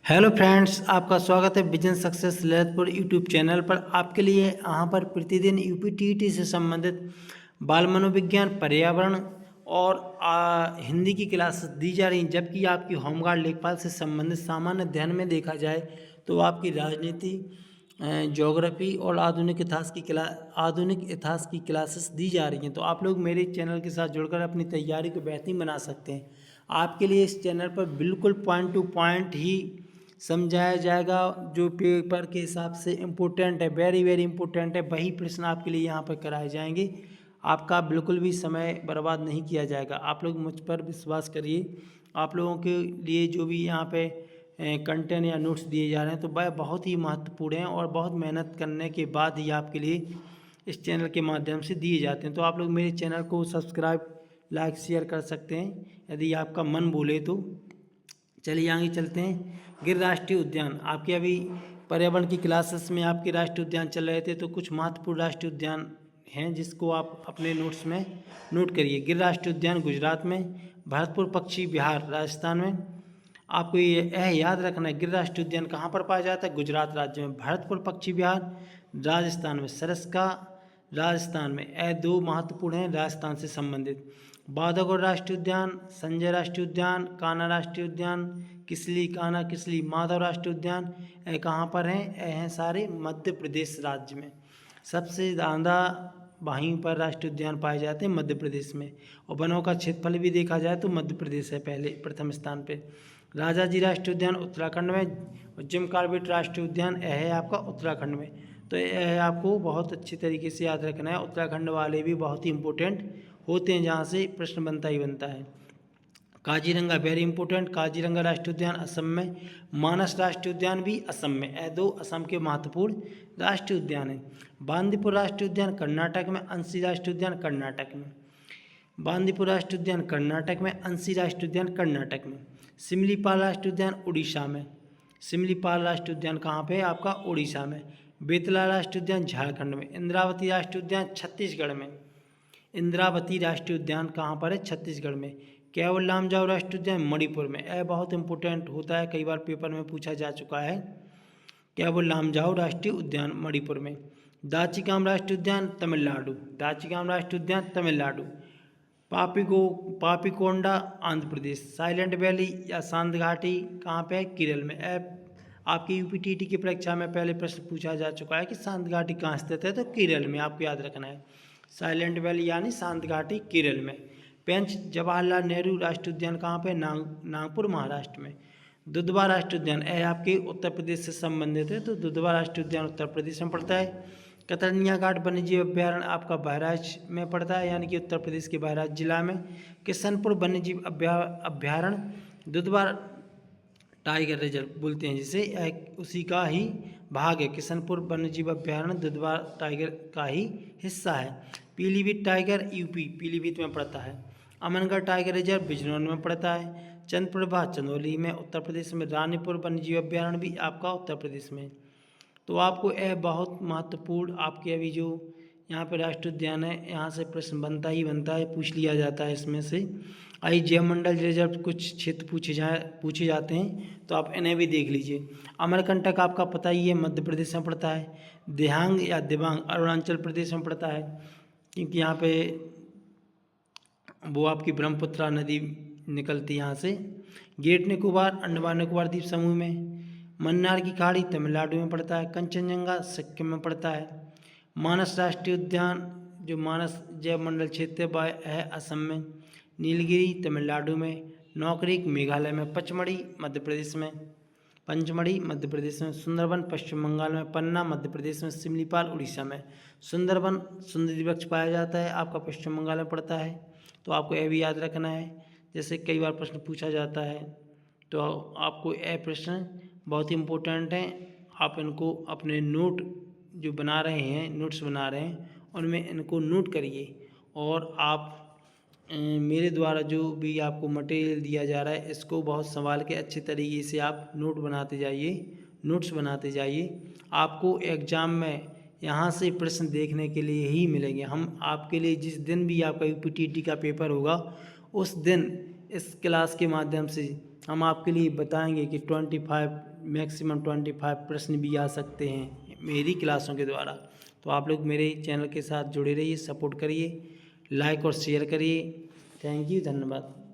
Hello friends, आपका स्वागत है business success Lalitpur YouTube channel पर। आपके लिए यहाँ पर प्रतिदिन यूपीटीईटी से संबंधित बाल मनोविज्ञान, पर्यावरण और हिंदी की क्लासेस दी जा रही हैं। जबकि आपकी होमगार्ड लेखपाल से संबंधित सामान्य अध्ययन में देखा जाए तो आपकी राजनीति, ज्योग्राफी और आधुनिक इतिहास की क्लासेस दी जा रही हैं। तो आप लोग मेरे चैनल के साथ जुड़कर अपनी तैयारी को बेहतरीन बना सकते हैं। आपके लिए इस चैनल पर बिल्कुल पॉइंट टू पॉइंट ही समझाया जाएगा, जो पेपर के हिसाब से इम्पोर्टेंट है, वेरी वेरी इम्पोर्टेंट है, वही प्रश्न आपके लिए यहाँ पर कराए जाएंगे। आपका बिल्कुल भी समय बर्बाद नहीं किया जाएगा। आप लोग मुझ पर विश्वास करिए। आप लोगों के लिए जो भी यहाँ पे कंटेंट या नोट्स दिए जा रहे हैं तो वह बहुत ही महत्वपूर्ण हैं और बहुत मेहनत करने के बाद ही आपके लिए इस चैनल के माध्यम से दिए जाते हैं। तो आप लोग मेरे चैनल को सब्सक्राइब, लाइक, शेयर कर सकते हैं यदि आपका मन बोले तो। चलिए आगे चलते हैं। गिर राष्ट्रीय उद्यान, आपके अभी पर्यावरण की क्लासेस में आपके राष्ट्रीय उद्यान चल रहे थे, तो कुछ महत्वपूर्ण राष्ट्रीय उद्यान हैं जिसको आप अपने नोट्स में नोट करिए। गिर राष्ट्रीय उद्यान गुजरात में, भरतपुर पक्षी विहार राजस्थान में। आपको यह याद रखना है, गिर राष्ट्रीय उद्यान कहाँ पर पाया जाता है? गुजरात राज्य में। भरतपुर पक्षी विहार राजस्थान में। सरस्का राजस्थान में। यह दो महत्वपूर्ण हैं राजस्थान से संबंधित। बांधवगढ़ राष्ट्रीय उद्यान, संजय राष्ट्रीय उद्यान, कान्हा राष्ट्रीय उद्यान, किसली, कान्हा किसली, माधव राष्ट्रीय उद्यान, यह कहाँ पर हैं? यह हैं सारे मध्य प्रदेश राज्य में। सबसे ज़्यादा वहीं पर राष्ट्रीय उद्यान पाए जाते हैं मध्य प्रदेश में। और वनों का क्षेत्रफल भी देखा जाए तो मध्य प्रदेश है पहले प्रथम स्थान पे। राजाजी राष्ट्रीय उद्यान उत्तराखंड में। और जिम कॉर्बेट राष्ट्रीय उद्यान यह है आपका उत्तराखंड में। तो यह आपको बहुत अच्छी तरीके से याद रखना है। उत्तराखंड वाले भी बहुत ही इंपॉर्टेंट होते हैं, जहाँ से प्रश्न बनता ही बनता है। काजीरंगा वेरी इंपॉर्टेंट, काजीरंगा राष्ट्रीय उद्यान असम में। मानस राष्ट्रीय उद्यान भी असम में। यह दो असम के महत्वपूर्ण राष्ट्रीय उद्यान हैं। बांदीपुर राष्ट्रीय उद्यान कर्नाटक में। अंशी राष्ट्रीय उद्यान कर्नाटक में। बांदीपुर राष्ट्रीय उद्यान कर्नाटक में, अंशी राष्ट्रीय उद्यान कर्नाटक में। सिमलीपाल राष्ट्रीय उद्यान उड़ीसा में। सिमलीपाल राष्ट्रीय उद्यान कहाँ पे है? आपका उड़ीसा में। बेतला राष्ट्रीय उद्यान झारखंड में। इंद्रावती राष्ट्रीय उद्यान छत्तीसगढ़ में। इंद्रावती राष्ट्रीय उद्यान कहाँ पर है? छत्तीसगढ़ में। केवल लामजाओ राष्ट्रीय उद्यान मणिपुर में। यह बहुत इंपॉर्टेंट होता है, कई बार पेपर में पूछा जा चुका है। केवल लामजाओ राष्ट्रीय उद्यान मणिपुर में। दाचिगाम राष्ट्रीय उद्यान तमिलनाडु। दाचिगाम राष्ट्रीय उद्यान तमिलनाडु। पापीकोंडा आंध्र प्रदेश। साइलेंट वैली या शांत घाटी कहाँ पे है? केरल में। आपकी यूपीटीटी की परीक्षा में पहले प्रश्न पूछा जा चुका है कि शांत घाटी कहाँ स्थित है, तो केरल में आपको याद रखना है। साइलेंट वैली यानी शांत घाटी केरल में। पेंच जवाहरलाल नेहरू राष्ट्रीय उद्यान कहाँ पे? नागपुर महाराष्ट्र में। दुधवा राष्ट्रीय उद्यान यह आपके उत्तर प्रदेश से संबंधित है, तो दुधवा राष्ट्रीय उद्यान उत्तर प्रदेश में पड़ता है। कतरनिया घाट वन्यजीव अभ्यारण्य आपका बहराइच में पड़ता है, यानी कि उत्तर प्रदेश के बहराइच जिला में। किशनपुर वन्यजीव अभ्यारण्य दुधवा टाइगर रिजर्व बोलते हैं जिसे, उसी का ही भाग है। किशनपुर वन्यजीव अभ्यारण्य दुधवा टाइगर का ही हिस्सा है। पीलीभीत टाइगर यूपी पीलीभीत में पड़ता है। अमनगढ़ टाइगर रिजर्व बिजनौर में पड़ता है। चंद्रप्रभा चंदौली में उत्तर प्रदेश में। रानीपुर वन्यजीव अभ्यारण्य भी आपका उत्तर प्रदेश में। तो आपको यह बहुत महत्वपूर्ण आपके अभी जो यहाँ पे राष्ट्रीय उद्यान है, यहाँ से प्रश्न बनता ही बनता है, पूछ लिया जाता है इसमें से। आई जैव मंडल रिजर्व कुछ क्षेत्र पूछे जाते हैं, तो आप इन्हें भी देख लीजिए। अमरकंटक आपका पता ही है, मध्य प्रदेश में पड़ता है। दिहांग या दिबांग अरुणाचल प्रदेश में पड़ता है, क्योंकि यहाँ पे वो आपकी ब्रह्मपुत्रा नदी निकलती है यहाँ से। ग्रेट निकोबार अंडमान निकोबार द्वीप समूह में। मन्नार की खाड़ी तमिलनाडु में पड़ता है। कंचनजंगा सिक्किम में पड़ता है। मानस राष्ट्रीय उद्यान जो मानस जैव मंडल क्षेत्र है असम में। नीलगिरी तमिलनाडु में। नौकरीक मेघालय में। पचमढ़ी मध्य प्रदेश में। पंचमढ़ी मध्य प्रदेश में। सुंदरबन पश्चिम बंगाल में। पन्ना मध्य प्रदेश में। सिमलीपाल उड़ीसा में। सुंदरबन सुंदरी वृक्ष पाया जाता है, आपका पश्चिम बंगाल में पड़ता है, तो आपको यह भी याद रखना है। जैसे कई बार प्रश्न पूछा जाता है, तो आपको यह प्रश्न बहुत ही इम्पोर्टेंट हैं। आप इनको अपने नोट जो बना रहे हैं, नोट्स बना रहे हैं, उनमें इनको नोट करिए। और आप मेरे द्वारा जो भी आपको मटेरियल दिया जा रहा है, इसको बहुत संभाल के अच्छे तरीके से आप नोट्स बनाते जाइए। आपको एग्ज़ाम में यहाँ से प्रश्न देखने के लिए ही मिलेंगे। हम आपके लिए जिस दिन भी आपका यूपीटीटी का पेपर होगा, उस दिन इस क्लास के माध्यम से हम आपके लिए बताएंगे कि 25 मैक्सिमम 25 प्रश्न भी आ सकते हैं मेरी क्लासों के द्वारा। तो आप लोग मेरे चैनल के साथ जुड़े रहिए, सपोर्ट करिए, लाइक और शेयर करिए। थैंक यू, धन्यवाद।